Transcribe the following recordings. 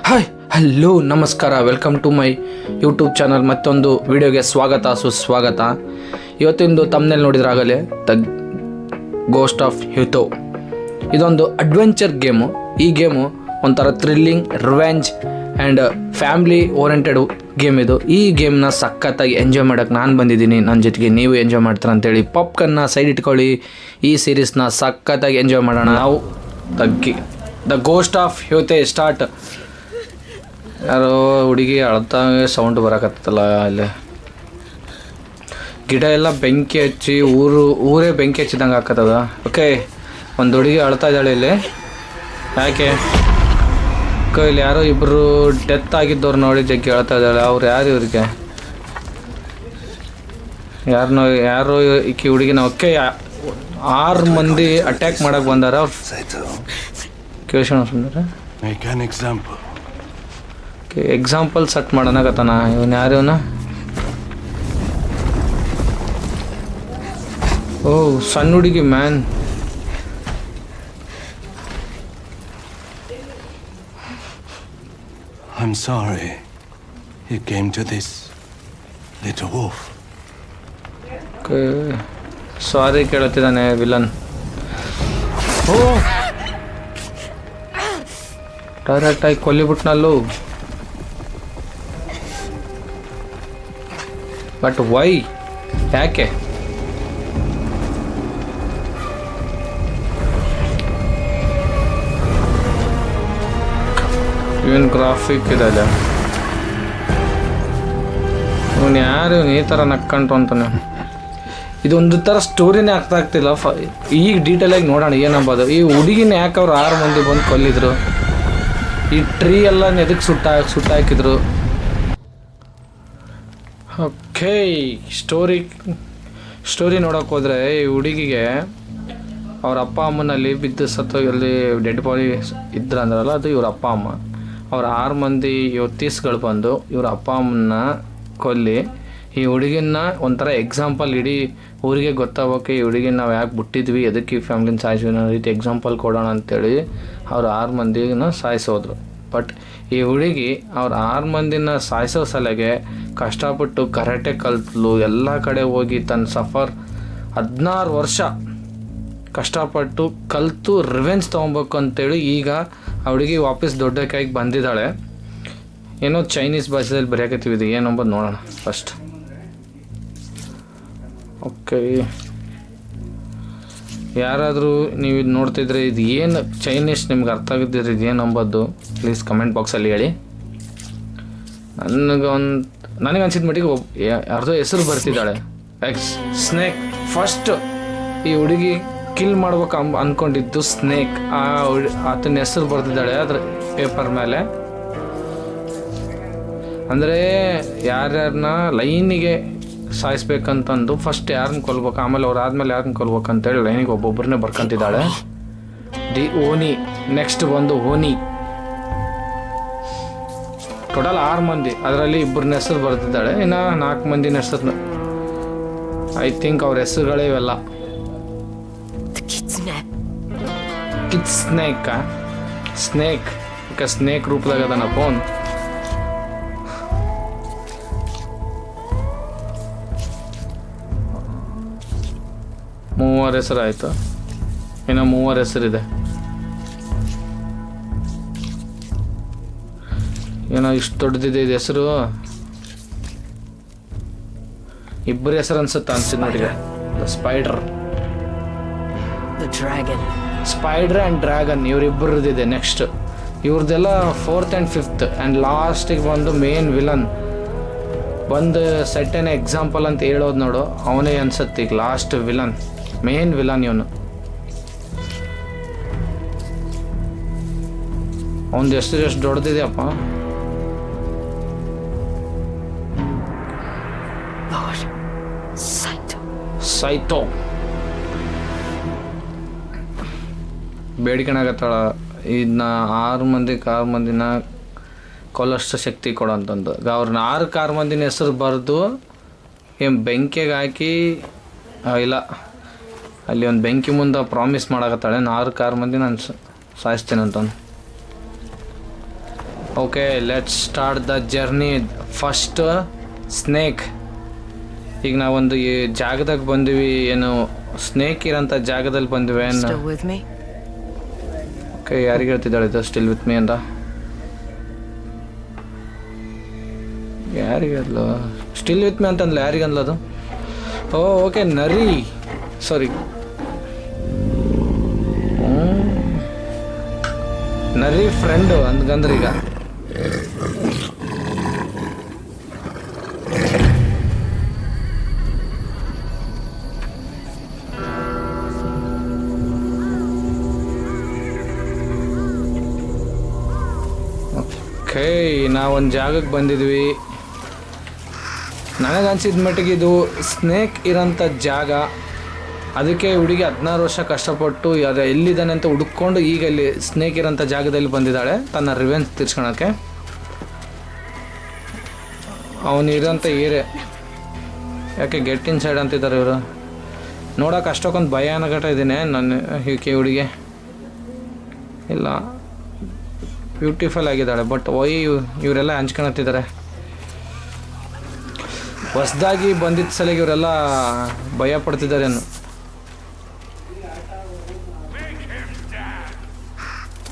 Hi hello ನಮಸ್ಕಾರ, welcome to my YouTube channel. ಮತ್ತೊಂದು ವಿಡಿಯೋಗೆ ಸ್ವಾಗತ ಸುಸ್ವಾಗತ. ಇವತ್ತಿಂದು ತಮ್ಮನೇಲಿ ನೋಡಿದ್ರಾಗಲೇ ದ ಗೋಸ್ಟ್ ಆಫ್ ಹ್ಯೂತೋ. ಇದೊಂದು ಅಡ್ವೆಂಚರ್ ಗೇಮು. ಈ ಗೇಮು ಒಂಥರ thrilling, revenge and family oriented game ಇದು. ಈ ಗೇಮ್ನ ಸಖತ್ತಾಗಿ ಎಂಜಾಯ್ ಮಾಡೋಕ್ಕೆ ನಾನು ಬಂದಿದ್ದೀನಿ. ನನ್ನ ಜೊತೆಗೆ ನೀವು ಎಂಜಾಯ್ ಮಾಡ್ತೀರ ಅಂತೇಳಿ ಪಾಪ್ಕನ್ನ ಸೈಡ್ ಇಟ್ಕೊಳ್ಳಿ. ಈ ಸೀರೀಸ್ನ ಸಖತ್ತಾಗಿ ಎಂಜಾಯ್ ಮಾಡೋಣ. ನಾವು ದ ಗೋಸ್ಟ್ ಆಫ್ ಹ್ಯೂತೋ ಸ್ಟಾರ್ಟ್. ಯಾರೋ ಹುಡುಗಿ ಅಳ್ತಾಗೆ ಸೌಂಡ್ ಬರೋಕತ್ತಲ್ಲ. ಅಲ್ಲಿ ಗಿಡ ಎಲ್ಲ ಬೆಂಕಿ ಹಚ್ಚಿ ಊರೇ ಬೆಂಕಿ ಹಚ್ಚಿದಂಗೆ ಹಾಕತ್ತದ. ಓಕೆ, ಒಂದು ಹುಡುಗಿ ಅಳ್ತಾ ಇದ್ದಾಳೆ ಇಲ್ಲಿ. ಯಾಕೆ ಇಲ್ಲಿ ಯಾರೋ ಇಬ್ಬರು ಡೆತ್ ಆಗಿದ್ದವ್ರು ನೋಡಿ ಜಗ್ಗಿ ಅಳ್ತಾ ಇದ್ದಾಳೆ. ಅವ್ರು ಯಾರು ಇವ್ರಿಗೆ? ಯಾರೋ ಈಕಿ ಹುಡುಗಿನ. ಓಕೆ, 6 ಮಂದಿ ಅಟ್ಯಾಕ್ ಮಾಡಕ್ಕೆ ಬಂದಾರ. ಅವ್ರು ಕೇಳ್ಸೋಣ ಸುಂದರ. ಎಕ್ಸಾಂಪಲ್ ಸೆಟ್ ಮಾಡೋಣಕತ್ತಾನ ಇವನು. ಯಾರು ಇವನು? ಓ, ಸಣ್ಣ ಹುಡುಗಿ man. I'm sorry you came to this little wolf. Sorry ಕೇಳುತ್ತಿದ್ದಾನೆ ವಿಲನ್. ಓ, ಡೈರೆಕ್ಟಾಗಿ ಕೊಲ್ಲಿಬಿಟ್ನಲ್ಲೂ. But why? ಯಾಕೆ? ಇವನ್ ಗ್ರಾಫಿಕ್ ಇದಲ್ಲ. ಇವನು ಯಾರು? ಈ ಥರ ನಕ್ಕಂಟು ಅಂತಾನೆ. ಇದೊಂದು ಥರ ಸ್ಟೋರಿನೇ ಅರ್ಥ ಆಗ್ತಿಲ್ಲ. ಈಗ ಡೀಟೇಲಾಗಿ ನೋಡೋಣ ಏನಂಬೋದು. ಈ ಹುಡುಗಿನ ಯಾಕೆ ಅವ್ರು 6 ಮಂದಿ ಬಂದು ಕೊಲ್ಲಿದ್ರು? ಈ ಟ್ರೀ ಎಲ್ಲ ಎದಕ್ಕೆ ಸುಟ್ಟಾಕಿದ್ರು? ಓಕೆ, ಸ್ಟೋರಿ ನೋಡೋಕೆ ಹೋದರೆ ಈ ಹುಡುಗಿಗೆ ಅವ್ರ ಅಪ್ಪ ಅಮ್ಮನಲ್ಲಿ ಬಿದ್ದು ಸತ್ತೋಗಿ ಡೆಡ್ ಬಾಡಿ ಇದ್ರ ಅಂದ್ರಲ್ಲ, ಅದು ಇವ್ರ ಅಪ್ಪ ಅಮ್ಮ. ಅವ್ರ 6 ಮಂದಿ ಯೋತೀಸ್ಗಳು ಬಂದು ಇವ್ರ ಅಪ್ಪ ಅಮ್ಮನ್ನ ಕೊಲ್ಲಿ ಈ ಹುಡುಗಿನ ಒಂಥರ ಎಕ್ಸಾಂಪಲ್ ಇಡೀ ಊರಿಗೆ ಗೊತ್ತಾಗೋಕೆ ಈ ಹುಡುಗಿನ ನಾವು ಯಾಕೆ ಬಿಟ್ಟಿದ್ವಿ, ಎದಕ್ಕೆ ಈ ಫ್ಯಾಮ್ಲಿನ ಸಾಯಿಸಿದ್ವಿ ಅನ್ನೋ ರೀತಿ ಎಕ್ಸಾಂಪಲ್ ಕೊಡೋಣ ಅಂತೇಳಿ ಅವ್ರು 6 ಮಂದಿನ ಸಾಯಿಸೋದ್ರು. ಬಟ್ ಈ ಹುಡುಗಿ ಅವ್ರ 6 ಮಂದಿನ ಸಾಯಿಸೋ ಸಲಗೆ ಕಷ್ಟಪಟ್ಟು ಕರಾಟೆ ಕಲ್ತಲು. ಎಲ್ಲ ಕಡೆ ಹೋಗಿ ತನ್ನ 16 ವರ್ಷ ಕಷ್ಟಪಟ್ಟು ಕಲಿತು ರಿವೆಂಜ್ ತೊಗೊಬೇಕು ಅಂತೇಳಿ ಈಗ ಆ ಹುಡುಗಿ ವಾಪಸ್ ದೊಡ್ಡ ಕೈಗೆ ಬಂದಿದ್ದಾಳೆ. ಏನೋ ಚೈನೀಸ್ ಭಾಷೆದಲ್ಲಿ ಬರೆಯಕತ್ತೀವಿ. ಇದು ಏನಂಬುದು ನೋಡೋಣ ಫಸ್ಟ್. ಓಕೆ, ಯಾರಾದರೂ ನೀವು ಇದು ನೋಡ್ತಿದ್ರೆ ಇದು ಏನು ಚೈನೀಸ್ ನಿಮ್ಗೆ ಅರ್ಥ ಆಗಿದ್ದರೆ ಇದು ಏನು ಅಂಬೋದು ಪ್ಲೀಸ್ ಕಮೆಂಟ್ ಬಾಕ್ಸಲ್ಲಿ ಹೇಳಿ. ನನಗೆ ಅನ್ಸಿದ ಮಟ್ಟಿಗೆ ಯಾರ್ದೋ ಹೆಸರು ಬರ್ತಿದ್ದಾಳೆ. ಸ್ನೇಕ್. ಫಸ್ಟ್ ಈ ಹುಡುಗಿ ಕಿಲ್ ಮಾಡ್ಬೇಕು ಅಂದ್ಕೊಂಡಿದ್ದು ಸ್ನೇಕ್. ಆತನ ಹೆಸರು ಬರ್ತಿದ್ದಾಳೆ ಅದ್ರ ಪೇಪರ್ ಮೇಲೆ. ಅಂದರೆ ಯಾರ್ಯಾರನ್ನ ಲೈನಿಗೆ ಸಾಯಿಸ್ಬೇಕಂತಂದು ಫಸ್ಟ್ ಯಾರನ್ನ ಕೊಲ್ಬೇಕು, ಆಮೇಲೆ ಅವ್ರು ಆದಮೇಲೆ ಯಾರನ್ನ ಕೊಲ್ಬೇಕು ಅಂತೇಳಿ ಲೈನಿಗೆ ಒಬ್ಬೊಬ್ಬರನ್ನೇ ಬರ್ಕೊಂತಿದ್ದಾಳೆ. ದಿ ಓನಿ. ನೆಕ್ಸ್ಟ್ ಬಂದು ಓನಿ. ಟೋಟಲ್ 6 ಮಂದಿ, ಅದರಲ್ಲಿ 2 ಹೆಸರು ಬರ್ತಿದ್ದಾಳೆ. ಇನ್ನು 4 ಮಂದಿನ ಹೆಸರು ಐ ಥಿಂಕ್ ಅವ್ರ ಹೆಸರುಗಳೇ ಇವೆಲ್ಲ. Kid snake. ಸ್ನೇಕ್ ಈಗ ಸ್ನೇಕ್ ರೂಪದಾಗ ಅದನ್ನ ಫೋನ್. ಮೂವರು ಹೆಸರು ಆಯ್ತು. ಇನ್ನು 3 ಹೆಸರಿದೆ. ಏನೋ ಇಷ್ಟು ದೊಡ್ಡದಿದೆ ಇದು ಹೆಸರು. 2 ಹೆಸರು ಅನ್ಸುತ್ತೆ ಅನ್ಸಿದ್ ನೋಡಿ. ಸ್ಪೈಡರ್ ಆ್ಯಂಡ್ ಡ್ರ್ಯಾಗನ್ ಇವರಿಬ್ಬರದಿದೆ. ನೆಕ್ಸ್ಟ್ ಇವ್ರದ್ದೆಲ್ಲ 4th and 5th ಆ್ಯಂಡ್ ಲಾಸ್ಟಿಗೆ ಬಂದು ಮೇನ್ ವಿಲನ್ ಬಂದು ಸೆಟ್ಟೇನೆ ಎಕ್ಸಾಂಪಲ್ ಅಂತ ಹೇಳೋದು ನೋಡು, ಅವನೇ ಅನ್ಸತ್ತೆ ಈಗ ಲಾಸ್ಟ್ ವಿಲನ್, ಮೇನ್ ವಿಲನ್ ಇವನು. ಅವನದು ಹೆಸರು ಎಷ್ಟು ದೊಡ್ಡದಿದೆಯಪ್ಪ. ಸೈತೋ. ಬೇಡಿಕೆನಾಗತ್ತಾಳ ಇದನ್ನ 6 ಮಂದಿನ ಕೊಲ್ಲಷ್ಟು ಶಕ್ತಿ ಕೊಡೋ ಅಂತಂದು. ಅವ್ರನ್ನ 6 ಮಂದಿನ ಹೆಸರು ಬರೆದು ಏನು ಬೆಂಕಿಗೆ ಹಾಕಿ ಇಲ್ಲ ಅಲ್ಲಿ ಒಂದು ಬೆಂಕಿ ಮುಂದೆ ಪ್ರಾಮಿಸ್ ಮಾಡಕತ್ತಾಳೆ, 4 ಮಂದಿ ನಾನು ಸಾಯಿಸ್ತೇನೆ ಅಂತಂದು. Okay let's start the journey. First snake. ಈಗ ನಾವೊಂದು ಈ ಜಾಗದಾಗ ಬಂದಿವಿ, ಏನು ಸ್ನೇಕ್ ಇರೋಂಥ ಜಾಗದಲ್ಲಿ ಬಂದಿವಿ. Still with me? ಓಕೆ, ಯಾರಿಗೆ ಹೇಳ್ತಿದ್ದಾಳೆ ಇದು ಸ್ಟಿಲ್ ವಿತ್ ಮೀ ಅಂತ? ಯಾರಿಗಲ್ಲ ಸ್ಟಿಲ್ ವಿತ್ ಮೀ ಅಂತಂದ್ಲ, ಯಾರಿಗಂದ್ಲ ಅದು? ಓಕೆ ನರಿ, ಸಾರಿ ನರಿ ಫ್ರೆಂಡು ಅಂದ್ಗಂದ್ರೆ ಈಗ ಓಕೆ, ನಾವೊಂದು ಜಾಗಕ್ಕೆ ಬಂದಿದ್ವಿ. ನನಗನ್ಸಿದ ಮಟ್ಟಿಗೆ ಇದು ಸ್ನೇಕ್ ಇರೋಂಥ ಜಾಗ. ಅದಕ್ಕೆ ಹುಡುಗಿ 16 ವರ್ಷ ಕಷ್ಟಪಟ್ಟು ಅದು ಎಲ್ಲಿದ್ದಾನೆ ಅಂತ ಹುಡುಕೊಂಡು ಈಗ ಇಲ್ಲಿ ಸ್ನೇಕ್ ಇರೋಂಥ ಜಾಗದಲ್ಲಿ ಬಂದಿದ್ದಾಳೆ ತನ್ನ ರಿವೆಂಜ್ ತೀರ್ಸ್ಕೊಳಕ್ಕೆ. ಅವನಿರೋಂಥ ಏರಿಯಾ ಯಾಕೆ ಗೆಟ್ ಇನ್ ಸೈಡ್ ಅಂತಿದ್ದಾರೆ ಇವರು. ನೋಡೋಕೆ ಅಷ್ಟಕ್ಕೊಂದು ಭಯಾನಕ ಇದ್ದೀನಿ ನನ್ನ ಈಕೆ ಹುಡುಗಿ. ಇಲ್ಲ, ಬ್ಯೂಟಿಫುಲ್ ಆಗಿದ್ದಾಳೆ, ಬಟ್ ಇವರೆಲ್ಲ ಹಂಚ್ಕೊಳತ್ತಿದ್ದಾರೆ. ಹೊಸದಾಗಿ ಬಂದಿದ್ದ ಸಲಿಗೆ ಇವರೆಲ್ಲ ಭಯ ಪಡ್ತಿದ್ದಾರೇನು.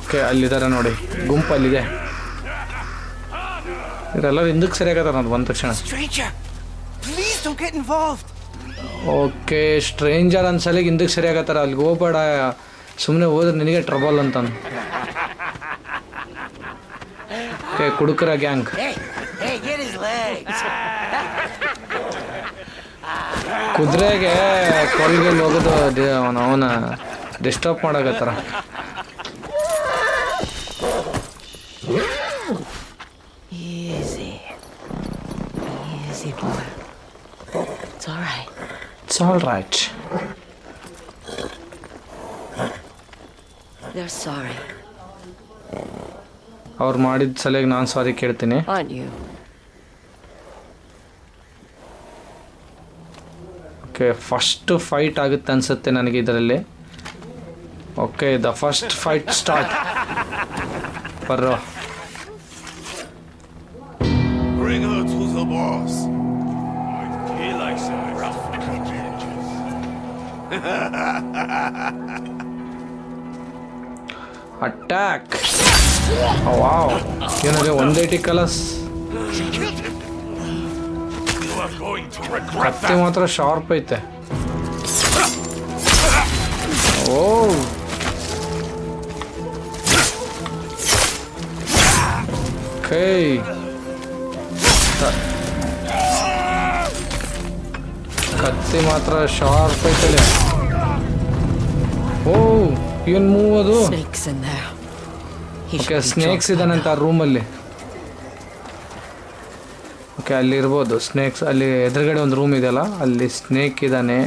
ಓಕೆ, ಅಲ್ಲಿದ್ದಾರೆ ನೋಡಿ, ಗುಂಪಲ್ಲಿದೆ. ಇವರೆಲ್ಲರೂ ಹಿಂದಕ್ಕೆ ಸರಿಯಾಗತ್ತಾರ ಅದು ಬಂದ ತಕ್ಷಣ. ಓಕೆ, ಸ್ಟ್ರೇಂಜರ್ ಅನ್ಸಲಿಗೆ ಹಿಂದಕ್ಕೆ ಸರಿಯಾಗತ್ತಾರ. ಅಲ್ಲಿಗೆ ಹೋಗ್ಬೇಡ, ಸುಮ್ಮನೆ ಹೋದ್ರೆ ನಿನಗೆ ಟ್ರಬಲ್ ಅಂತ. Okay, ಕುಡುಕರ gang. ಕುದುರೆಗೆ ಕೊಲ್ಗೆಲ್ಲಿ ಹೋಗೋದು ಅವನ ಡಿಸ್ಟರ್ಬ್ ಮಾಡಕತ್ತಾರ. Easy boy. It's all right. It's all right. They're sorry. ಅವ್ರು ಮಾಡಿದ ಸಲಿಗೆ ನಾನು ಸಾರಿ ಕೇಳ್ತೀನಿ. Aren't you? Okay, first fight ಆಗುತ್ತೆ ಅನ್ಸುತ್ತೆ ನನಗೆ ಇದರಲ್ಲಿ. Okay, the first fight start. ಬರ್ರೋ. Bring her to the boss. He likes a rough edges. Attack. Wow, ಏನಿದೆ 180 colours. You are going to regret Katti that. ಮಾತ್ರ ಶಾರ್ಪ್ ಐತೆ. ಓ, okay, ಕತ್ತಿ ಮಾತ್ರ sharp ಐತಲ್ಲ. ಓ, ಏನು ಮೂವ್ ಅದು? Snakes in there. He okay, should be snakes dropped by ಇದಾನಂತ now. ಆ ರೂಮಲ್ಲಿ. Okay, ಅಲ್ಲಿ ಇರ್ಬೋದು ಸ್ನೇಕ್ಸ್. ಅಲ್ಲಿ ಎದುರುಗಡೆ ಒಂದು ರೂಮ್ ಇದೆಯಲ್ಲ, ಅಲ್ಲಿ ಸ್ನೇಕ್ ಇದ್ದಾನೆ.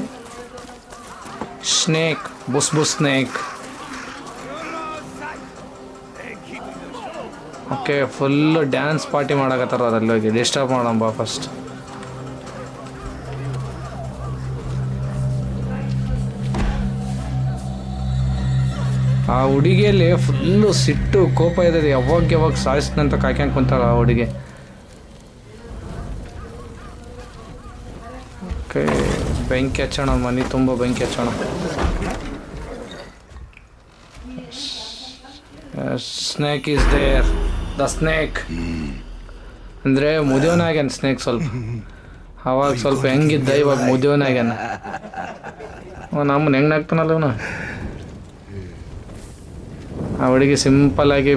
ಸ್ನೇಕ್, ಬುಸ್ ಬುಸ್ snake. Okay, full dance party ಮಾಡಕತ್ತಾರ ಅದ್ರಲ್ಲಿ. ಹೋಗಿ ಡಿಸ್ಟರ್ಬ್ ಮಾಡಂಬ ಫಸ್ಟ್. ಆ ಹುಡುಗಿಯಲ್ಲಿ ಫುಲ್ಲು ಸಿಟ್ಟು ಕೋಪ ಇದೆ. ಯಾವಾಗ ಸಾಯಿಸ್ನಂತ ಕಾಯ್ಕೊಂಡು ಕುಂತಾಳ ಆ ಹುಡುಗಿ. ಓಕೆ, ಬೆಂಕಿ ಹಚ್ಚೋಣ, ಮನೆ ತುಂಬ ಬೆಂಕಿ ಹಚ್ಚೋಣ. Snake is there, the snake. ಅಂದರೆ ಮುದಿಯೋನಾಗ್ಯಾನ ಸ್ನೇಕ್ ಸ್ವಲ್ಪ. ಅವಾಗ ಸ್ವಲ್ಪ ಹೆಂಗಿದ್ದ, ಇವಾಗ ಮುದಿಯೋನಾಗ್ಯಾನ. ನಮ್ಮನ್ನ ಹೆಂಗೆ ನಾಗ್ತಾನಲ್ಲ ಇವನು. ಆ ಹುಡುಗಿ ಸಿಂಪಲ್ಲಾಗಿ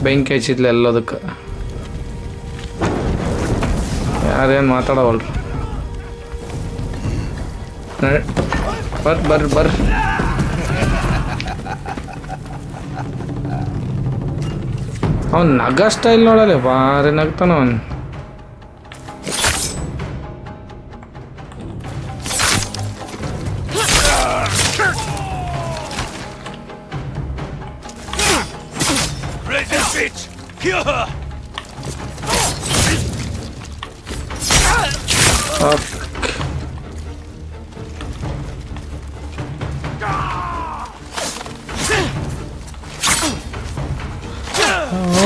ಬೆಂಕಿ ಹಚ್ಚಿದ್ಲ ಎಲ್ಲದಕ್ಕೆ. ಯಾರೇನು ಮಾತಾಡವಲ್ರಿ. ಬರ್ರಿ. ಅವ್ನು ನಗ ಸ್ಟೈಲ್ ನೋಡಲ್ಲ, ಭಾರಿ ನಗ್ತಾನ ಅವನು. Blazing bitch! Kill her!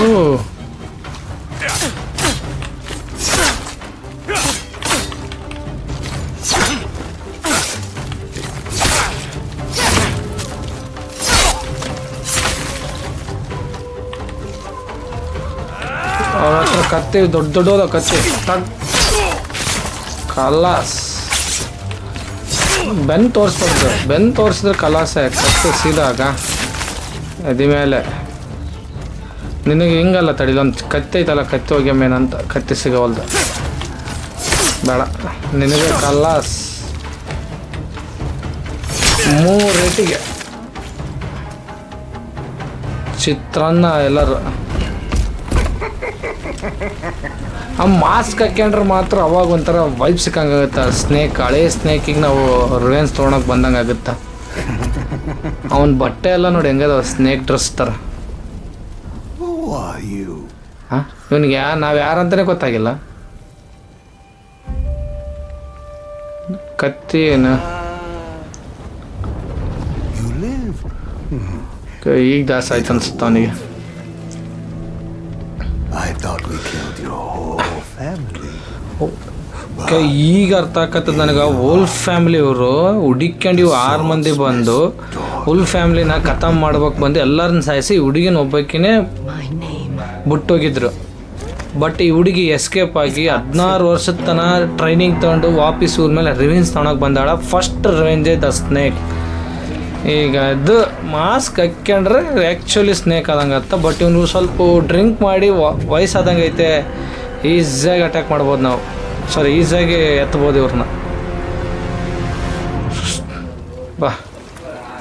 ಅವ್ರ ಹತ್ರ ಕತ್ತಿ ದೊಡ್ಡ ದೊಡ್ಡದ ಕತ್ತಿ ಕಲಾಸ್ ಬೆನ್ ತೋರಿಸ್ಬಾರ್ದು, ಬೆನ್ ತೋರಿಸಿದ್ರೆ ಕಲಾಸೆ, ಕತ್ತಿ ಸೀದಾಗ ಅದಿ ಮೇಲೆ ನಿನಗೆ ಹಿಂಗಲ್ಲ ತಡಿಲೊಂದು ಕತ್ತಿ ಐತಲ್ಲ, ಕತ್ತಿ ಹೋಗ್ಯಮ್ಮೇನಂತ ಕತ್ತಿ ಸಿಗವಲ್ದು ಬೇಡ ನಿನಗೆ ಕಲಾಸ್ 3 ರೇಟಿಗೆ ಚಿತ್ರಾನ್ನ ಎಲ್ಲರೂ. ಆ ಮಾಸ್ಕ್ ಹಾಕ್ಯಂಡ್ರೆ ಮಾತ್ರ ಅವಾಗ ಒಂಥರ ವೈಬ್ ಸಿಕ್ಕಂಗಾಗುತ್ತೆ. ಸ್ನೇಕ್, ಹಳೇ ಸ್ನೇಕಿಗೆ ನಾವು ರಿವೆನ್ಸ್ ತೊಗೊಳಕ್ಕೆ ಬಂದಂಗೆ ಆಗುತ್ತೆ. ಅವನ ಬಟ್ಟೆ ಎಲ್ಲ ನೋಡಿ ಹೆಂಗದ ಸ್ನೇಕ್ ಡ್ರೆಸ್ ಥರ. Who are you? ಹಾಂ, ಇವನಿಗೆ ನಾವು ಯಾರಂತಲೇ ಗೊತ್ತಾಗಿಲ್ಲ. ಕತ್ತಿ ಏನು You live. ಈಗ ದಾಸ ಆಯ್ತು ಅನ್ಸುತ್ತೆ ಅವನಿಗೆ. I thought we killed your whole family. ಈಗ ಅರ್ಥ ಆಕತ್ತದ ನನಗೆ. ಹೋಲ್ ಫ್ಯಾಮಿಲಿ ಇವರು ಹುಡುಕ್ಯಂಡು ಇವು 6 ಮಂದಿ ಬಂದು ಫುಲ್ ಫ್ಯಾಮಿಲಿನ ಖತಮ್ ಮಾಡ್ಬೇಕು ಬಂದು ಎಲ್ಲರನ್ನ ಸಾಯಿಸಿ ಹುಡುಗಿನ ಒಬ್ಬಾಕಿನೇ My name. ಬಿಟ್ಟೋಗಿದ್ರು. ಬಟ್ ಈ ಹುಡುಗಿ ಎಸ್ಕೇಪ್ ಆಗಿ 16 ವರ್ಷದ ತನಕ ಟ್ರೈನಿಂಗ್ ತೊಗೊಂಡು ವಾಪಸ್ ಊರ ಮೇಲೆ ರಿವೆಂಜ್ ತೊಗೊಳಕ್ಕೆ ಬಂದಾಳ. ಫಸ್ಟ್ ರಿವೆಂಜೇ ದ ಸ್ನೇಕ್. ಈಗ ಅದು ಮಾಸ್ಕ್ ಹಾಕ್ಯಂಡ್ರೆ ಆ್ಯಕ್ಚುಲಿ ಸ್ನೇಕ್ ಆದಂಗತ್ತ. ಬಟ್ ಇವನು ಸ್ವಲ್ಪ ಡ್ರಿಂಕ್ ಮಾಡಿ ವಯಸ್ಸಾದಂಗೆ ಐತೆ, ಈಸಿಯಾಗಿ ಅಟ್ಯಾಕ್ ಮಾಡ್ಬೋದು ನಾವು. ಸಾರಿ, ಈಸಿಯಾಗಿ ಎತ್ಬೋದು ಇವ್ರನ್ನ. ಬಾ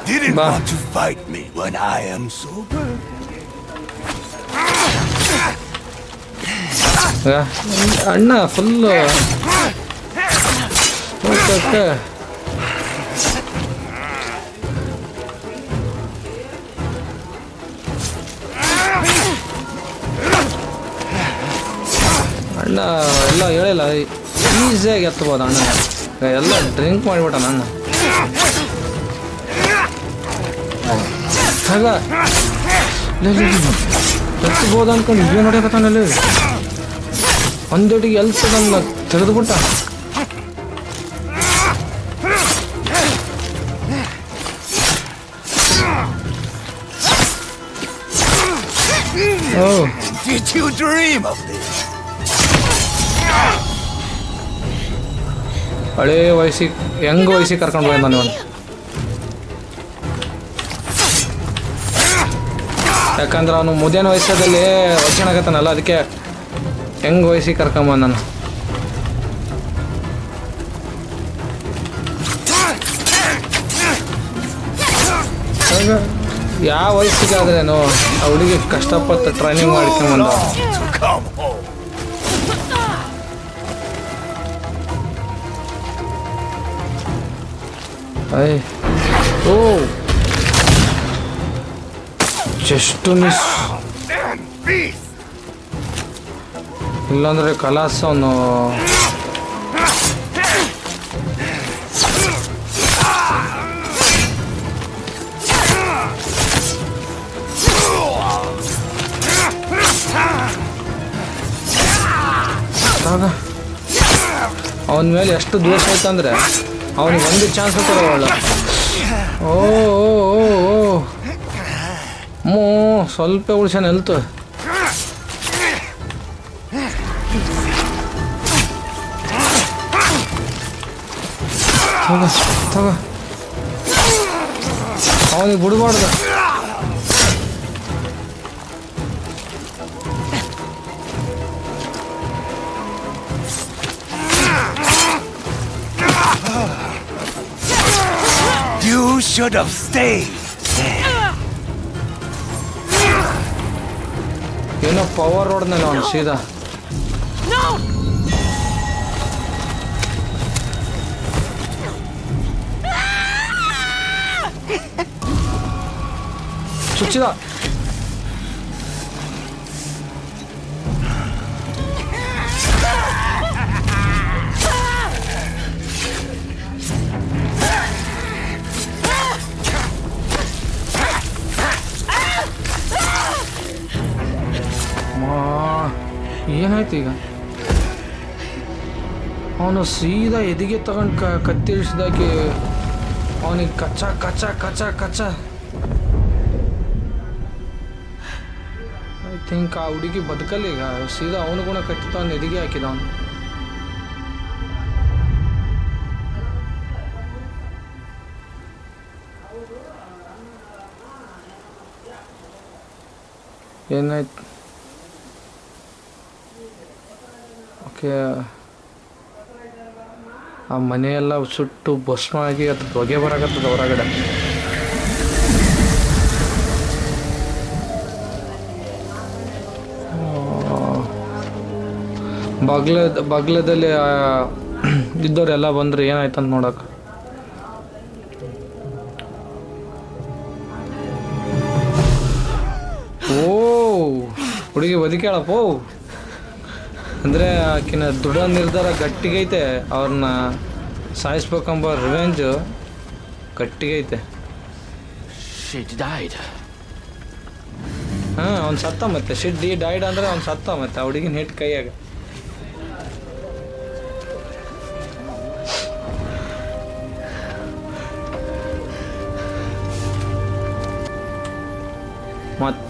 Didn't Bah. want to fight me when I am sober. ಅಣ್ಣ ಫುಲ್ಲು ಓಕೆ. ಅಣ್ಣ ಎಲ್ಲ ಹೇಳಿಲ್ಲ, ಈಸಿಯಾಗಿ ಎತ್ತಬೋದು ಅಣ್ಣ. ಎಲ್ಲ ಡ್ರಿಂಕ್ ಮಾಡಿಬಿಟ್ಟ ಅಣ್ಣ. ಆಗ ಎತ್ತಬೋದು ಅಂದ್ಕೊಂಡು ಇದೇ ನೋಡಕತ್ತಾನಲ್ಲಿ ಒಂದೊಟ್ಟಿಗೆ ಎಲ್ಸದನ್ನ ತೆಗೆದುಬಿಟ್ಟ. ಓ, Did you dream of this? ಹಳೇ ವಯಸ್ಸಿಗೆ ಹೆಂಗ್ ವಯಸ್ಸಿಗೆ ಕರ್ಕೊಂಡು ಹೋಗಿ ನಾನು. ಯಾಕಂದ್ರೆ ಅವನು ಮುದಿಯನ ವಯಸ್ಸದಲ್ಲಿ ವಚನ ಆಗತ್ತಾನಲ್ಲ, ಅದಕ್ಕೆ ಹೆಂಗ್ ವಯಸ್ಸಿಗೆ ಕರ್ಕೊಂಬಂದ ನಾನು. ಯಾವ ವಯಸ್ಸಿಗೆ ಆದ್ರೇನು ಆ ಹುಡುಗಿ ಕಷ್ಟಪಟ್ಟು ಟ್ರೈನಿಂಗ್ ಮಾಡ್ಕೊಂಬಂದ. To come home. ಓ, ಜಸ್ಟ್ ಮಿಸ್. And peace. ಇಲ್ಲಾಂದ್ರೆ ಕಲಾಸ ಅವನು. ಅವನ ಮೇಲೆ ಎಷ್ಟು ದ್ವೇಷ ಆಯ್ತಂದ್ರೆ ಅವನಿಗೆ ಒಂದು ಚಾನ್ಸ್ ಕೊಡೋಲ್ಲ. ಓ ಓ ಓ ಮೋ ಸ್ವಲ್ಪ ಉಳ್ಸ್ಯಾನ ಹೆಲ್ತು. ತಗೋ ಅವನಿಗೆ ಬಿಡಬಾರ್ದು. You should have stayed. ಏನೋ ಪವರ್ ಹೊಡೆದ್ನಲ್ಲ ಅವನು ಸೀದಾ. ಚುಚ್ಚಿದ. ಮಾ ಏನಾಯ್ತು ಈಗ? ಅವನು ಸೀದಾ ಎದಿಗೆ ತಗೊಂಡು ಕತ್ತಿರಿಸಿದಾಗೆ ಅವನಿಗೆ ಕಚ್ಚ ಕಚ್ಚ ಕಚ್ಚ ಕಚ್ಚ. ಐ ಥಿಂಕ್ ಆ ಹುಡುಗಿ ಬದುಕಲ್ಲ ಈಗ. ಸೀದಾ ಅವನು ಕೂಡ ಕತ್ತಿ ಅವನು ಎದಿಗೆ ಹಾಕಿದ ಅವನು. ಏನಾಯ್ತು? ಓಕೆ, ಆ ಮನೆಯೆಲ್ಲ ಸುಟ್ಟು ಭಸ್ಮ ಆಗಿ ಅದು ಹೊಗೆ ಬರಾಕತ್ತದ ಹೊರಗಡೆ. ಬಗ್ಲದಲ್ಲಿ ಇದ್ದವರೆಲ್ಲ ಬಂದ್ರೆ ಏನಾಯ್ತಂತ ನೋಡಕ್ಕೆ. ಓ ಹುಡುಗಿ ಬದುಕೇಳಪ್ಪ. ಅಂದರೆ ಆಕಿನ ದೃಢ ನಿರ್ಧಾರ ಗಟ್ಟಿಗೈತೆ. ಅವ್ರನ್ನ ಸಾಯಿಸ್ಬೇಕಂಬ ರಿವೆಂಜು ಗಟ್ಟಿಗೈತೆ. She died. ಹಾಂ, ಅವ್ನು ಸತ್ತ ಮತ್ತೆ. ಶಿಡ್ಡಿ ಡೈಡ್ ಅಂದರೆ ಅವ್ನು ಸತ್ತ ಮತ್ತೆ. ಆ ಹುಡುಗಿನ ಹಿಟ್ಟು ಕೈಯಾಗ. ಮತ್ತು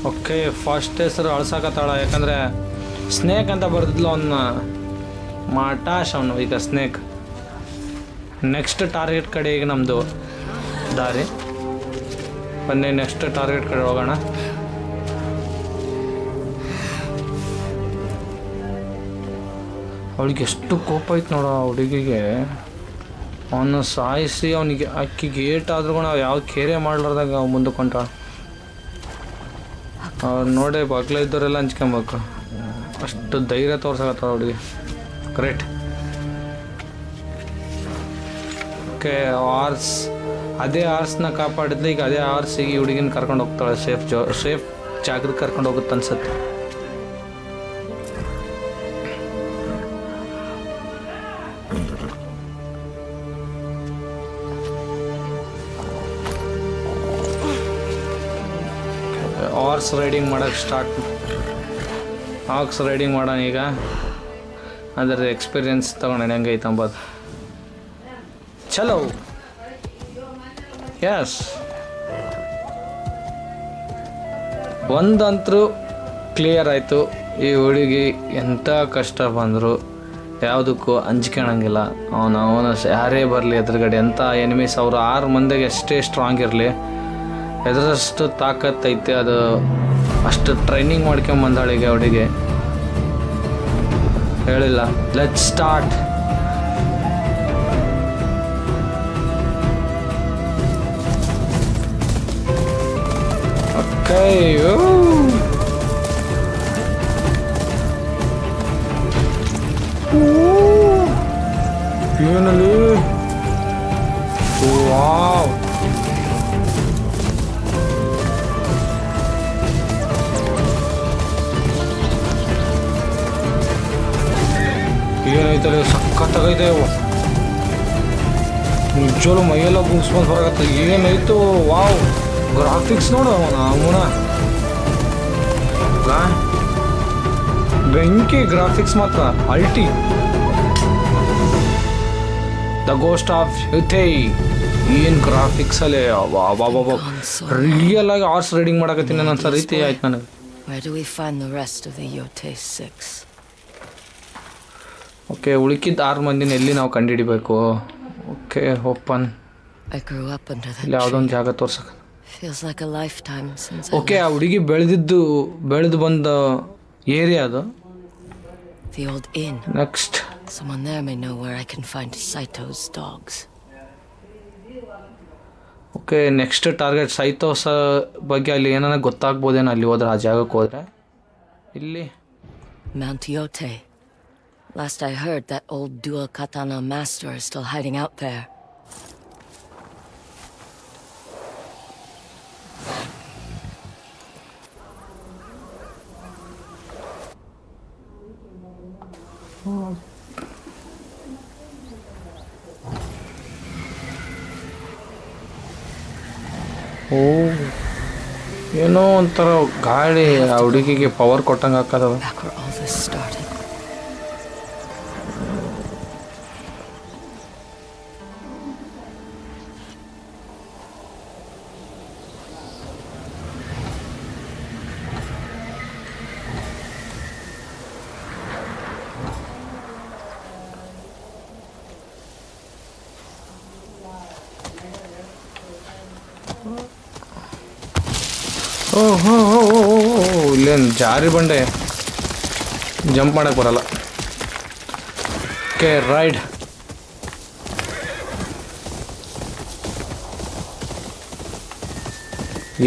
ಓಕೆ, ಫಸ್ಟ್ ಹೆಸರು ಅಳ್ಸಾಕತ್ತಾಳ. ಯಾಕಂದರೆ ಸ್ನೇಕ್ ಅಂತ ಬರ್ದಿದ್ಲು ಅವನ್ನ. ಮಾಟಾಶ್ ಅವನು ಈಗ ಸ್ನೇಕ್. ನೆಕ್ಸ್ಟ್ ಟಾರ್ಗೆಟ್ ಕಡೆ ಈಗ ನಮ್ಮದು ದಾರಿ. ಬನ್ನಿ ನೆಕ್ಸ್ಟ್ ಟಾರ್ಗೆಟ್ ಕಡೆ ಹೋಗೋಣ. ಅವಳಿಗೆ ಎಷ್ಟು ಕೋಪ ಐತೆ ನೋಡು ಆ ಹುಡುಗಿಗೆ. ಅವನು ಸಾಯಿಸಿ ಅವನಿಗೆ ಅಕ್ಕಿಗೆ ಏಟಾದ್ರೂ ಕೂಡ ಯಾವ ಕೇರೆ ಮಾಡ್ಲಾರ್ದಾಗ ಅವ್ ಮುಂದಕ್ಕೆ ಹೊಂಟಾಳ. ಅವ್ರು ನೋಡಿ ಬಾಗ್ಲ ಇದ್ದವರೆಲ್ಲ ಹಂಚ್ಕೊಬೇಕು. ಅಷ್ಟು ಧೈರ್ಯ ತೋರ್ಸಕತ್ತಾಳ ಹುಡುಗಿ. ಗ್ರೇಟ್. ಓಕೆ, ಆರ್ಸ್ ಅದೇ ಆರ್ಸ್ನ ಕಾಪಾಡಿದ್ಲು. ಈಗ ಅದೇ ಆರ್ಸ್ ಈಗ ಹುಡುಗಿನ ಕರ್ಕೊಂಡು ಹೋಗ್ತಾಳೆ. ಸೇಫ್ ಜಾಗಕ್ಕೆ ಕರ್ಕೊಂಡು ಹೋಗುತ್ತೆ ಅನ್ಸುತ್ತೆ. ಹಾರ್ಸ್ ರೈಡಿಂಗ್ ಮಾಡೋಕ್ಕೆ ಹಾಕ್ಸ್ ರೈಡಿಂಗ್ ಮಾಡೋಣ ಈಗ. ಅದರ ಎಕ್ಸ್ಪೀರಿಯನ್ಸ್ ತೊಗೊಂಡು ಹೆಂಗೈತೆ ಅಂಬೋದು. ಚಲೋ. ಎಸ್, ಒಂದಂತರೂ ಕ್ಲಿಯರ್ ಆಯಿತು. ಈ ಹುಡುಗಿ ಎಂಥ ಕಷ್ಟ ಬಂದರು ಯಾವುದಕ್ಕೂ ಅಂಜ್ಕೊಳಂಗಿಲ್ಲ. ಅವನು ಯಾರೇ ಬರಲಿ ಎದುರುಗಡೆ, ಎಂಥ ಎನಿಮೀಸ್ ಅವರು 6 ಮಂದಿಗೆ ಎಷ್ಟೇ ಸ್ಟ್ರಾಂಗ್ ಇರಲಿ, ಎದುರಷ್ಟು ತಾಕತ್ತೈತೆ. ಅದು ಅಷ್ಟು ಟ್ರೈನಿಂಗ್ ಮಾಡ್ಕೊಂಬಂದಾಳಿಗೆ ಹುಡುಗಿ. ಹೇಳಿಲ್ಲ, ಲೆಟ್ಸ್ ಸ್ಟಾರ್ಟ್. ಓಕೆ, ಏನಲ್ಲಿ ವಾವ್. ಏನೈತಲ್ಲ, ಸಖತ್ತಾಗೈತೆ. ನಿಜವೂ ಮೈಯೆಲ್ಲ ಗುಂಗ್ಸ್ಕೊಂಡು ಬರಾಕತ್ತ. ಏನಾಯ್ತು, ವಾವ್. ಗ್ರಾಫಿಕ್ಸ್ ನೋಡು ಅವನ ಬೆಂಕಿ ಗ್ರಾಫಿಕ್ಸ್ ಮಾತ್ರ ಅಲ್ಟಿ. The ghost of Yotei. ಏನು ಗ್ರಾಫಿಕ್ಸ್ ಅಲ್ಲೇ ರಿಯಲ್ ಆಗಿ ಹಾರ್ಸ್ ರೈಡಿಂಗ್ ಮಾಡಕತ್ತೀನಿ ಅನ್ನೋ ರೀತಿ ಆಯ್ತು ನನಗೆ. Where do we find the rest of the Yote 6? Okay, ಉಳಿಕಿದ್ದ 6 ಮಂದಿನ ಎಲ್ಲಿ ನಾವು ಕಂಡುಹಿಡಿಬೇಕು. Okay, open. I grew up under that ಇಲ್ಲಿ ಯಾವುದೊಂದು tree. ಜಾಗ ತೋರ್ಸಕ. Feels like a lifetime since I okay, ಆ left. ಹುಡುಗಿ ಬೆಳೆದು ಬಂದ ಏರಿಯಾ ಅದು. The old inn. Next Someone there may know where I can find Saito's dogs. Okay, next target Saito's ಬಗ್ಗೆ ಅಲ್ಲಿ ಏನಾರ ಗೊತ್ತಾಗ್ಬೋದೇನೋ ಅಲ್ಲಿ ಹೋದ್ರೆ, ಆ ಜಾಗಕ್ಕೆ ಹೋದರೆ. ಇಲ್ಲಿ Mount Yote. Last I heard, that old dual katana master is still hiding out there. ಓ ಏನೋ ಒಂಥರ ಗಾಳಿ ಆ ಹುಡುಗಿಗೆ ಪವರ್ ಕೊಟ್ಟಂಗೆ ಹಾಕದ. Back where all this started. ಓಹೋ ಇಲ್ಲೇನು ಜಾರಿ ಬಂಡೆ, ಜಂಪ್ ಮಾಡಕ್ಕೆ ಬರಲ್ಲ. Okay ride.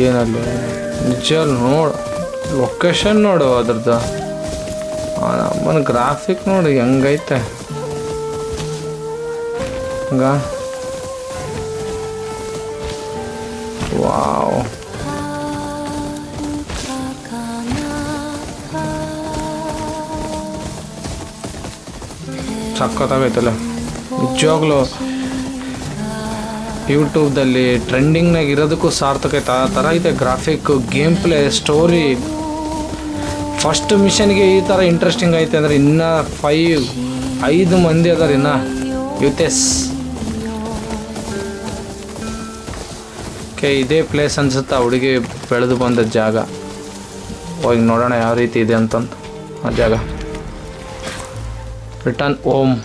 ಏನಲ್ಲ ನಿಜ ನೋಡು, ಲೊಕೇಶನ್ ನೋಡು ಅದ್ರದ್ದು, ನಮ್ಮನ ಗ್ರಾಫಿಕ್ ನೋಡಿ ಹೆಂಗೈತೆ ಹಂಗ. ವಾವ್, ಸಖತ್ತಾಗೈತಲ್ಲ ನಿಜವಾಗ್ಲೂ. ಯೂಟ್ಯೂಬ್ದಲ್ಲಿ ಟ್ರೆಂಡಿಂಗ್ನಾಗ ಇರೋದಕ್ಕೂ ಸಾರ್ಥಕೈತೆ ಆ ಥರ ಐತೆ graphic, game play, story. First ಮಿಷನ್ಗೆ ಈ ಥರ ಇಂಟ್ರೆಸ್ಟಿಂಗ್ ಐತೆ ಅಂದರೆ ಇನ್ನೂ 5 ಮಂದಿ ಅದಾರ ಇನ್ನು ಯುತೆಸ್. ಓಕೆ ಇದೇ ಪ್ಲೇಸ್ ಅನ್ಸುತ್ತೆ ಆ ಹುಡುಗಿ ಬೆಳೆದು ಬಂದ ಜಾಗ. ಹೋಗಿ ನೋಡೋಣ ಯಾವ ರೀತಿ ಇದೆ ಅಂತಂದು ಆ ಜಾಗ. Return home.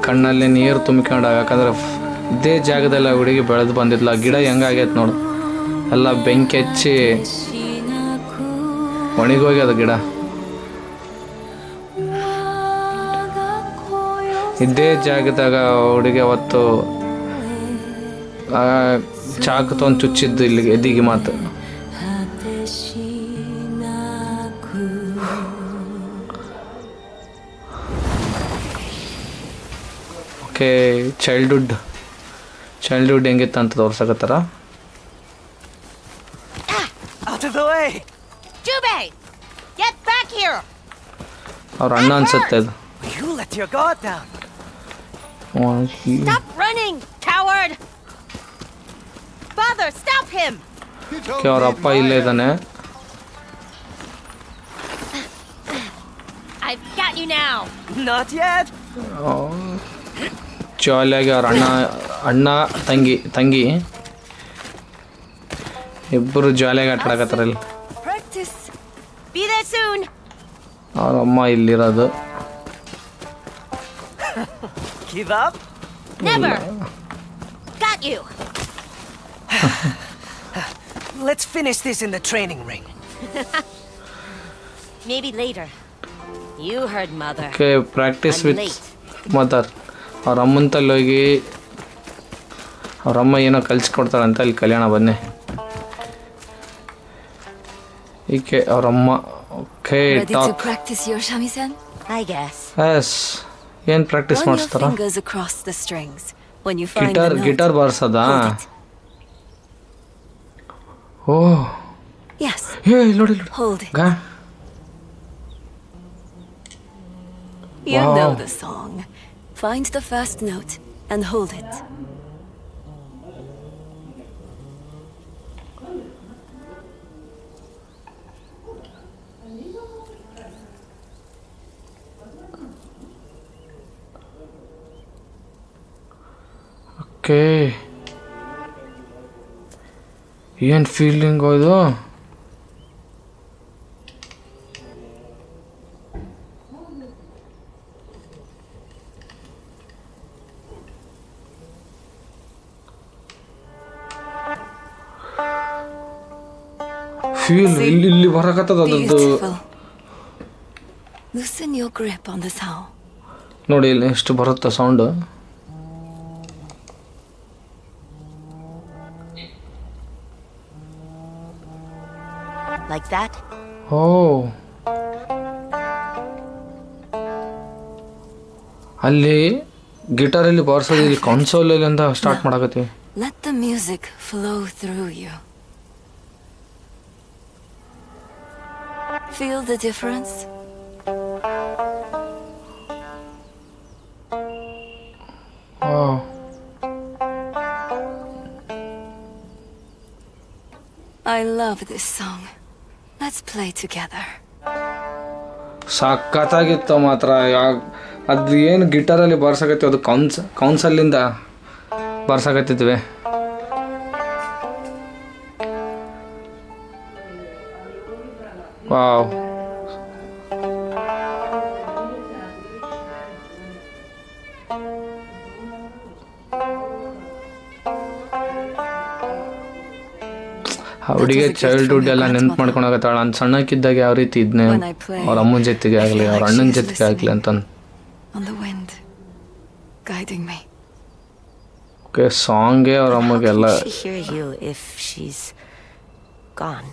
ಕಣ್ಣಲ್ಲಿ ನೀರು ತುಂಬಿಕೊಂಡಾಗ, ಯಾಕಂದ್ರೆ ಇದೇ ಜಾಗದಲ್ಲಿ ಆ ಹುಡುಗಿ ಬೆಳೆದು ಬಂದಿದ್ಲ. ಗಿಡ ಹೆಂಗಾಗೈತೆ ನೋಡು, ಎಲ್ಲ ಬೆಂಕಿ ಹಚ್ಚಿ ಒಣಗೋಗ್ಯದ ಗಿಡ. ಇದೇ ಜಾಗದಾಗ ಹುಡುಗಿ ಅವತ್ತು ಚಾಕು ತೊಗೊಂಡು ಚುಚ್ಚಿದ್ದು ಇಲ್ಲಿಗೆ ಎದಿಗೆ ಮಾತು. ಓಕೆ ಚೈಲ್ಡ್ಹುಡ್ ಹೆಂಗಿತ್ತು ಅಂತ ತೋರ್ಸಕತ್ತಾರ. Out of the way! Jubei! Get back here! ಅವ್ರ ಅಣ್ಣ ಅನ್ಸುತ್ತೆ ಅದು. You let your guard down. Stop running, coward! Father, stop him! Okay ಅವ್ರ ಅಪ್ಪ ಇಲ್ಲೇ ಇದ್ದಾನೆ. I've got you now! Not yet. ಜಾಲಿಯಾಗಿ ಅವ್ರ ಅಣ್ಣ ತಂಗಿ ಇಬ್ಬರು ಜಾಲಿಯಾಗಿ ಆಟ ಆಡಕತ್ತಾರ ಇಲ್ಲಿ. Practice! Be there soon! ಅವ್ರ ಅಮ್ಮ ಇಲ್ಲಿರೋದು. Give up? Never! Got you! Let's finish this in the training ring. Maybe later. You heard mother. Okay practice I'm with late. Mother. ಅವ್ರ ಅಮ್ಮನ ತಲ್ಲಿ ಹೋಗಿ ಅವರಮ್ಮ ಏನೋ ಕಲಿಸ್ಕೊಡ್ತಾರಂತ ಅಲ್ಲಿ ಕಲ್ಯಾಣ ಬನ್ನಿ. ಈಕೆ ಅವರಮ್ಮ. Okay Ready to talk. practice your shamisen? I guess. Yes ಏನು ಪ್ರಾಕ್ಟೀಸ್ Run your ಮಾಡಿಸ್ತಾರ? fingers across the strings. When you find the note, guitar ಬಾರಿಸೋದಾ? hold it. ಓ Yes, ನೋಡಿ hold it. ಗಾ. You Wow. know the song. Find the first note and hold it. Okay ಏನು feeling ಇದು? Feel ಇಲ್ಲಿ ಬರಕತ್ತದ ಅದದ್ದು. Beautiful. Loosen your grip on the sound. ನೋಡಿ ಇಲ್ಲಿ ಎಷ್ಟು ಬರುತ್ತೆ ಸೌಂಡು. Like that? ಓ ಅಲ್ಲಿ ಗಿಟಾರಲ್ಲಿ ಬಾರಿಸೋದು ಇಲ್ಲಿ ಕನ್ಸೋಲಲ್ಲಿ ಅಂತ ಸ್ಟಾರ್ಟ್ ಮಾಡಕತ್ತೀವಿ. Let the music flow through you. Feel the difference? Wow. I love this song. Let's play together. ಸಖತ್ತಾಗಿತ್ತು ಮಾತ್ರ. ಅದು ಏನು ಗಿಟಾರಲ್ಲಿ ಬರ್ಸಕತ್ತೀವಿ ಅದು ಕೌನ್ಸಲ್ಲಿಂದ ಬರ್ಸಕತ್ತಿದ್ವಿ. ವಾವ್. ಆ ಹುಡುಗಿ ಚೈಲ್ಡ್ಹುಡ್ ಎಲ್ಲ ನೆನ್ಪು ಮಾಡ್ಕೊಳಕತ್ತಾಳ. ನಾನು ಸಣ್ಣಕ್ಕಿದ್ದಾಗ ಯಾವ ರೀತಿ ಇದ್ನೆ ಅವ್ರ ಅಮ್ಮನ ಜೊತೆಗೆ ಆಗಲಿ ಅವ್ರ ಅಣ್ಣನ ಜೊತೆಗೆ ಆಗಲಿ ಅಂತ. On the wind, guiding me. Okay, ಸಾಂಗೇ ಅವ್ರ ಅಮ್ಮಗೆ How can she hear you if she's gone?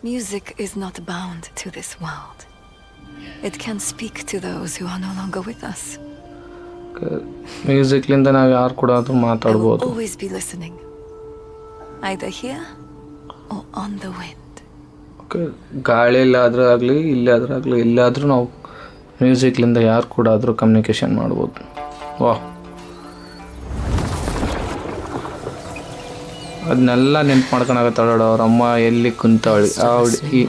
Music is not bound to this world. It can speak to those who are no longer with us. ಮ್ಯೂಸಿಕ್ಲಿಂದ ನಾವು ಯಾರು ಕೂಡ ಆದರೂ I will ಮಾತಾಡ್ಬೋದು. always be listening, either here or on the wind. Okay, ಗಾಳಿಯಲ್ಲಾದರೂ ಆಗಲಿ ಇಲ್ಲಾದರೂ ಎಲ್ಲಾದರೂ ನಾವು ಮ್ಯೂಸಿಕ್ಲಿಂದ ಯಾರು ಕೂಡ ಆದರೂ ಕಮ್ಯುನಿಕೇಷನ್ ಮಾಡ್ಬೋದು. ವಾಹ್, ಅದನ್ನೆಲ್ಲ ನೆನ್ಪು ಮಾಡ್ಕೊಳಕತ್ತಾಳ ಅವ್ರ ಅಮ್ಮ ಎಲ್ಲಿ ಕುಂತಾವಳಿ. ಆ ಹುಡುಗಿ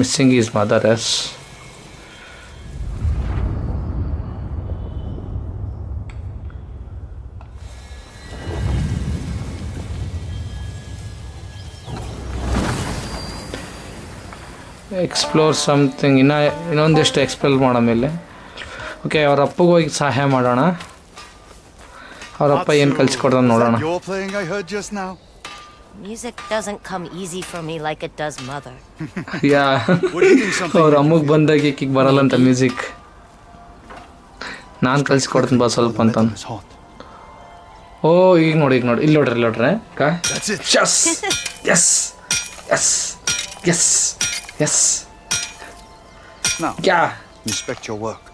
missing is mother. Yes, explore something. ಇನ್ನೊಂದಿಷ್ಟು ಎಕ್ಸ್ಪ್ಲೋರ್ ಮಾಡೋ ಮೇಲೆ ಓಕೆ, ಅವ್ರ ಅಪ್ಪಗೆ ಹೋಗಿ ಸಹಾಯ ಮಾಡೋಣ. ಅವರಪ್ಪ ಏನು ಕಲಿಸ್ಕೊಡ್ತಾನೆ ನೋಡೋಣ. You're playing, I heard just now. Music doesn't come easy for me like it does Mother. ಯಾ, ಅವ್ರ ಅಮ್ಮಗೆ ಬಂದಾಗ ಈಕಿಗೆ ಬರಲ್ಲ ಅಂತ ಮ್ಯೂಸಿಕ್. ನಾನು ಕಲಿಸ್ಕೊಡ್ತೀನಿ ಬಾ ಸ್ವಲ್ಪ ಅಂತ. It's hot. ಓ, ಈಗ ನೋಡಿ ಇಲ್ಲಿ ನೋಡ್ರಿ That's it. Yes yes yes yes yes. Now, yeah, inspect your work.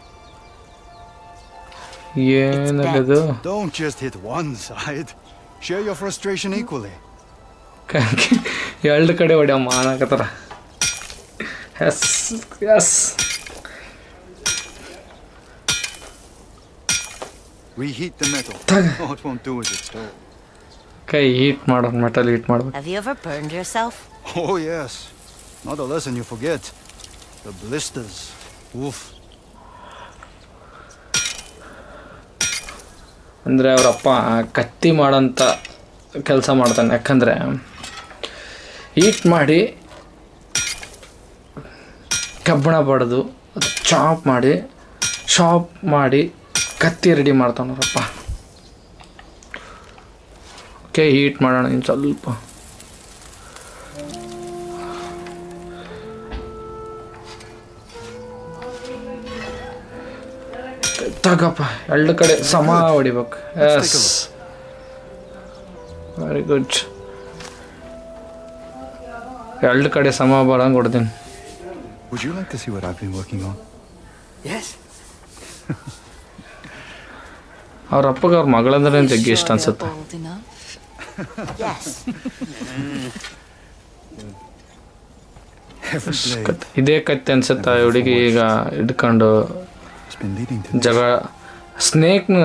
ಏನದು? Don't just hit one side. Share your frustration equally. ಎರಡು ಕಡೆ ಹೊಡ್ಯಮ್ಮ ಅನ್ನಕತ್ತಾರ. Yes yes. Reheat the metal. Oh, it won't do as it's told. ಕೈ heat ಮಾಡೋ, metal heat ಮಾಡ್ಬೇಕು. Have you ever burned yourself? Oh, yes. Not a lesson you forget. The blisters. Oof. ಅಂದರೆ ಅವರಪ್ಪ ಕತ್ತಿ ಮಾಡೋಂಥ ಕೆಲಸ ಮಾಡ್ತಾನೆ. ಯಾಕಂದರೆ ಹೀಟ್ ಮಾಡಿ ಕಬ್ಬಣ ಬಡ್ದು ಚಾಪ್ ಮಾಡಿ ಕತ್ತಿ ರೆಡಿ ಮಾಡ್ತಾನೆ ಅವರಪ್ಪ. ಓಕೆ, ಹೀಟ್ ಮಾಡೋಣ ಇನ್ನು ಸ್ವಲ್ಪ. ತಗಪ್ಪ, ಎರಡು ಕಡೆ ಸಮ ಹೊಡಿಬೇಕು. Yes, very good. ಎರಡು ಕಡೆ ಸಮ ಬರಂಗೆ ಹೊಡ್ತೀನಿ. Would you like to see what I've been working on? Yes? ಅವ್ರ ಅಪ್ಪಗೆ ಅವ್ರ ಮಗಳಂದ್ರೆ ಜಗ್ಗಿ ಇಷ್ಟ Sure ಅನ್ಸುತ್ತೆ. you're bold enough. Yes. Every blade ಇದೇ ಕತ್ತಿ ಅನ್ಸುತ್ತೆ ಹುಡುಗಿ ಈಗ ಹಿಡ್ಕೊಂಡು has been leading to this. ಜಗಳ. ಸ್ನೇಕ್ನ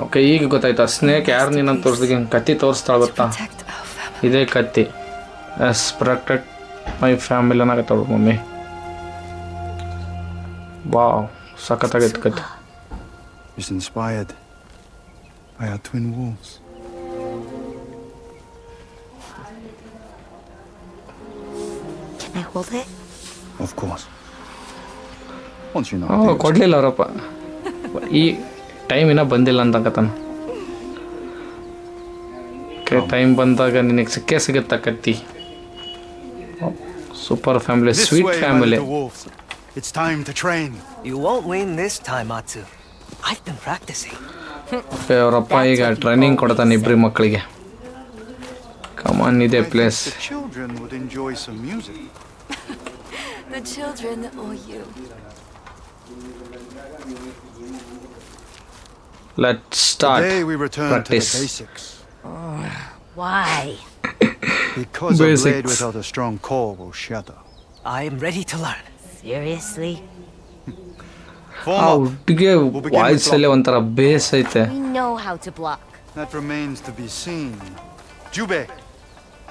ಓಕೆ, ಈಗ ಗೊತ್ತಾಯ್ತಾ ಸ್ನೇಕ್ ಯಾರು ನೀನಂತ ತೋರಿಸ್ದಾಗ ಕತ್ತಿ ತೋರಿಸ್ತಾಳ ಗೊತ್ತಾ? Protect our family. ಇದೇ ಕತ್ತಿ. ಎಸ್, ಪ್ರೊಟೆಕ್ಟ್ ಮೈ ಫ್ಯಾಮಿಲಿ ಅನ್ನಕತ್ತಾಳು ಮಮ್ಮಿ. ವಾವ್, ಸಖತ್ತಾಗೈತೆ ಕತ್ತಿ. Is inspired by our twin wolves. Can I hold it? Of course. Once you know. Oh, how to use it. ಕೊಡಲಿಲ್ಲ ಅವರಪ್ಪ. ಈ ಟೈಮ್ ಇನ್ನೂ ಬಂದಿಲ್ಲ ಅಂತಕತ್ತಾನ. ಓಕೆ, ಟೈಮ್ ಬಂದಾಗ ನಿನಗೆ ಸಿಗುತ್ತಾ ಕತ್ತಿ. Super family, This sweet way, my family. little wolves. It's time to train. You won't win this time, Atsu. I've been practicing. Okay, ಅವರಪ್ಪ ಈಗ ಟ್ರೈನಿಂಗ್ ಕೊಡ್ತಾನೆ ಇಬ್ಬರಿ ಮಕ್ಕಳಿಗೆ. ಕಮಾನ್, ಇದೇ I place. think the children would enjoy some music. The children or you. Let's start Today we return practice. to the basics. Why? Because a blade Basics. without a strong core will shatter. I am ready to learn. Seriously? ಆ Form up. ಹುಟ್ಟಿಗೆ ವಾಯ್ಸಲ್ಲೇ ಒಂಥರ base ಐತೆ. We know how to block. That remains to be seen. Jube,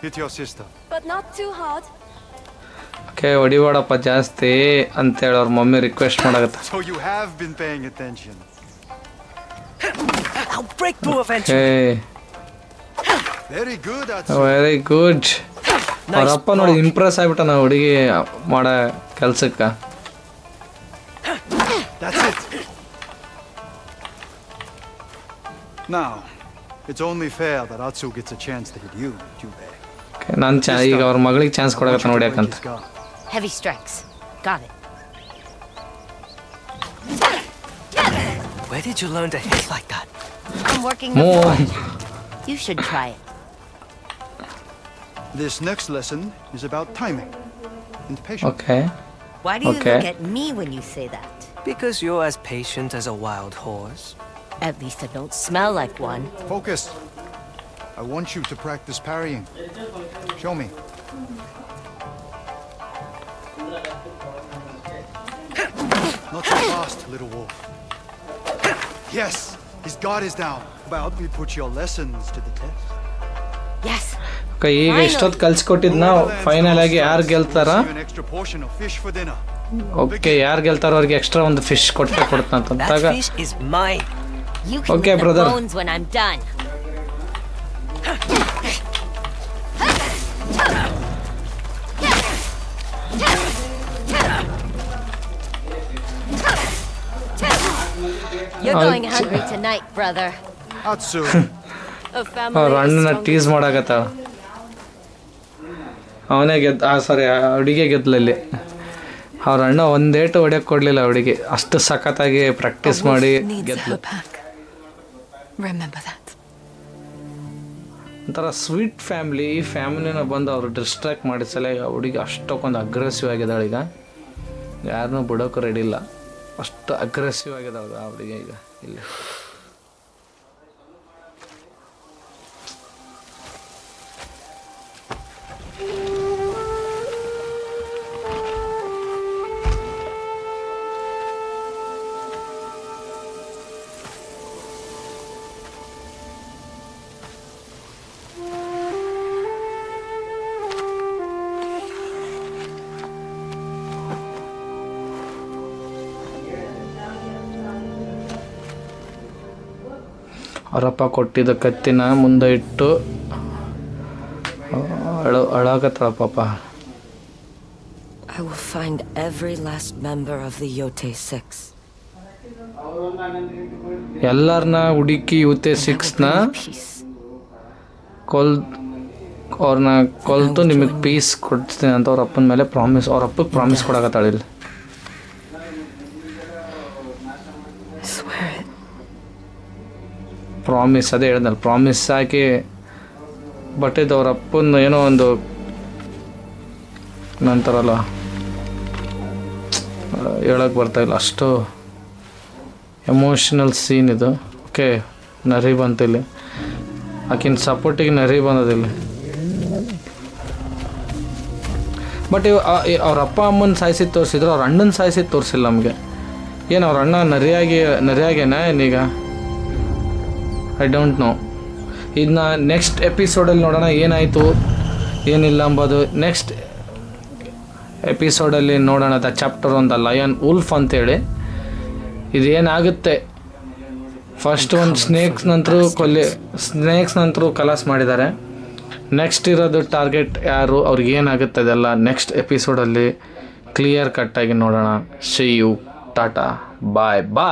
hit your sister. But not too hard. Okay ಹೊಡಿಬೇಡಪ್ಪ ಜಾಸ್ತಿ ಅಂತೇಳಿ ಅವ್ರ mummy request ಮಾಡಕತ್ತ. So you have been paying attention. I'll break through okay eventually. Very good, Atsu. Very good. ಅವ್ರ ಅಪ್ಪ ನೋಡಿ Impress ಆಗ್ಬಿಟ್ಟ ನಾವು ಹುಡುಗಿ ಮಾಡೋ ಕೆಲ್ಸಕ್ಕೆ. That's it. Now, it's only fair that Atsu gets a chance to hit you, Jube. ನಾನು ಈಗ ಅವ್ರ ಮಗಳಿಗೆ ಚಾನ್ಸ್ ಕೊಡಕತ್ತ ನೋಡಿ ಯಾಕಂತ. Heavy strikes. Got it. Where did you learn to hit like that? I'm working More. before. You should try it. This next lesson is about timing and patience. Okay Why do you Okay. look at me when you say that? Because you're as patient as a wild horse. At least I don't smell like one. Focus. I want you to practice parrying. Show me. Not so fast, little wolf. Yes, his guard is down. About we put your lessons to the test. Yes. Okay ಈಗ ಇಷ್ಟೊತ್ತು ಕಲ್ಸ್ಕೊಟ್ಟಿದ್ನ final ಆಗಿ ಯಾರು ಗೆಲ್ತಾರ Receive an extra portion of fish for dinner. Okay ಯಾರು ಗೆಲ್ತಾರೋ ಅವ್ರಿಗೆ extra ಒಂದು fish ಕೊಡ್ತಾನಂತಾಗ. That fish is mine. You can Okay, eat brother. the bones when I'm done. You're going hungry tonight, brother. Atsu, A family ಅವ್ರ is ಅಣ್ಣನ stronger. Tease ಮಾಡಾಕತ್ತಾಳ. ಅವನೇ ಸಾರಿ ಹುಡುಗಿ ಗೆದ್ಲಲ್ಲಿ. ಅವ್ರ ಅಣ್ಣ ಒಂದೇಟು ಹೊಡ್ಯಕ್ಕೆ ಕೊಡಲಿಲ್ಲ ಹುಡುಗಿ, ಅಷ್ಟು ಸಖತ್ತಾಗಿ ಪ್ರಾಕ್ಟೀಸ್ A wolf ಮಾಡಿ needs ಗೆದ್ಲು. her pack. Remember that. ಒಂಥರ ಸ್ವೀಟ್ ಫ್ಯಾಮ್ಲಿ. ಈ ಫ್ಯಾಮಿಲಿನ ಬಂದು ಅವರು ಡಿಸ್ಟ್ರಾಕ್ಟ್ ಮಾಡಿಸಲೇ ಹುಡುಗಿ ಅಷ್ಟಕ್ಕೊಂದು ಅಗ್ರೆಸಿವ್ ಆಗಿದ್ದಾಳೆ. ಈಗ ಯಾರನ್ನೂ ಬಿಡೋಕೆ ರೆಡಿ ಇಲ್ಲ, ಅಷ್ಟು ಅಗ್ರೆಸಿವ್ ಆಗಿದ್ದಾಳೆ ಆ ಹುಡುಗಿ ಈಗ ಇಲ್ಲಿ. ಅವರಪ್ಪ ಕೊಟ್ಟಿದ್ದ ಕತ್ತಿನ ಮುಂದೆ ಇಟ್ಟು ಅಳಾಕತ್ತಾಳ ಪಾಪ. I will find every last member of the Yote Six. ಎಲ್ಲರನ್ನ ಹುಡುಕಿ ಯುತೆ ಸಿಕ್ಸ್ನ Peace. ಅವ್ರನ್ನ ಕೊಲ್ತು ನಿಮಗೆ ಪೀಸ್ ಕೊಡ್ತೀನಿ ಅಂತ ಅವ್ರ ಅಪ್ಪನ ಮೇಲೆ ಪ್ರಾಮಿಸ್, ಅವ್ರ ಅಪ್ಪಗೆ ಪ್ರಾಮಿಸ್ ಕೊಡಕತ್ತಾಳ ಇಲ್ಲಿ. Swear it. ಪ್ರಾಮಿಸ್ ಅದೇ ಹೇಳ್ದಲ್ಲ, ಪ್ರಾಮಿಸ್ ಹಾಕಿ ಬಟ್ ಇದು ಅವ್ರ ಅಪ್ಪನ ಏನೋ ಒಂದು ನಂತರಲ್ಲ ಹೇಳಕ್ಕೆ ಬರ್ತಾಯಿಲ್ಲ, ಅಷ್ಟು ಎಮೋಷ್ನಲ್ ಸೀನ್ ಇದು. ಓಕೆ ನರಿ ಬಂತಿಲ್ಲಿ, ಆಕಿನ ಸಪೋರ್ಟಿಗೆ ನರಿ ಬಂದದಿಲ್ಲಿ. ಬಟ್ ಅವ್ರ ಅಪ್ಪ ಅಮ್ಮನ ಸಾಯಿಸಿದ್ದು ತೋರಿಸಿದ್ರು, ಅವ್ರ ಅಣ್ಣನ ಸಾಯಿಸಿದ್ದು ತೋರಿಸಿಲ್ಲ ನಮಗೆ. ಏನು ಅವ್ರ ಅಣ್ಣ ನರಿಯಾಗೇನಾ ಏನೀಗ? I don't know. ಇದನ್ನ ನೆಕ್ಸ್ಟ್ ಎಪಿಸೋಡಲ್ಲಿ ನೋಡೋಣ ಏನಾಯಿತು ಏನಿಲ್ಲ ಅಂಬೋದು. ನೆಕ್ಸ್ಟ್ ಎಪಿಸೋಡಲ್ಲಿ ನೋಡೋಣ. The chapter on the lion wolf ಅಂತೇಳಿ ಇದೇನಾಗುತ್ತೆ. ಫಸ್ಟ್ ಒಂದು ಸ್ನೇಕ್ಸ್ ನಂತರ ಕಲಾಸ್ ಮಾಡಿದ್ದಾರೆ. ನೆಕ್ಸ್ಟ್ ಇರೋದು ಟಾರ್ಗೆಟ್ ಯಾರು, ಅವ್ರಿಗೆ ಏನಾಗುತ್ತೆ ಅದೆಲ್ಲ ನೆಕ್ಸ್ಟ್ ಎಪಿಸೋಡಲ್ಲಿ ಕ್ಲಿಯರ್ ಕಟ್ಟಾಗಿ ನೋಡೋಣ. See you, tata, bye bye.